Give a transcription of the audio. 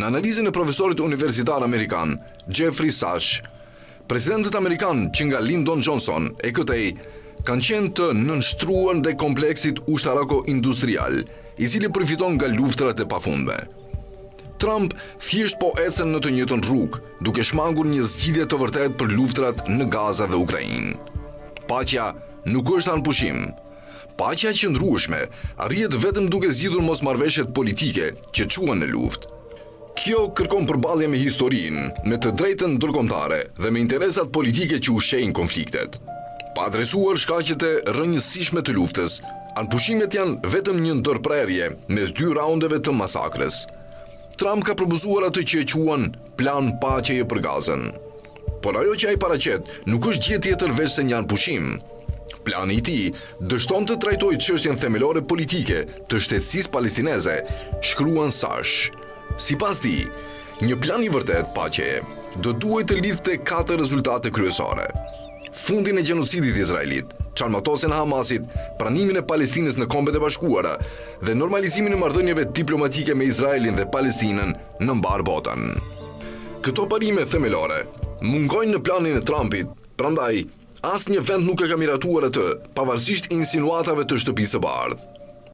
Në analizën e profesorit universitar amerikan Jeffrey Sachs, presidentët amerikan që nga Lyndon Johnson e këtej kanë qenë të nënshtruar dhe kompleksit ushtarako-industrial, i cili përfiton nga luftrat e pafundme. Trump thjesht po ecën në të njëjtën rrugë, duke shmangur një zgjidhje të vërtetë për luftrat në Gaza dhe Ukrainë. Paqja nuk është anëpushim. Paqja e qëndrueshme arrihet vetëm duke zgjidhur mosmarrveshjet politike që quhen në luftë. Kjo kërkon përballje me historinë, me të drejtën ndërkombëtare dhe me interesat politike që ushqejnë konfliktet. Pa adresuar shkaqet e rrënjësishme të luftës, anëpushimet janë vetëm një ndërprerje mes dy raundeve të masakrës. Trump ka propozuar atë që e quan plan paqeje për Gazën. Por ajo që ai paraqet nuk është gjë tjetër veç se një anëpushim. Plani i tij dështon të trajtojë çështjen themelore politike të shtetësisë palestineze, shkruan Sash. Sipas tij, një plan i vërtet paqeje do duhet të lidhte 4 rezultate kryesore: fundin e gjenocidit izraelit, çarmatosjen e Hamasit, pranimin e Palestinës në Kombet e Bashkuara dhe normalizimin e marrëdhënieve diplomatike me Izraelin dhe Palestinën në mbar botën. Këto parime themelore mungojnë në planin e Trumpit, prandaj asnjë vend nuk e ka miratuar atë, pavarësisht insinuatave të Shtëpisë së Bardhë.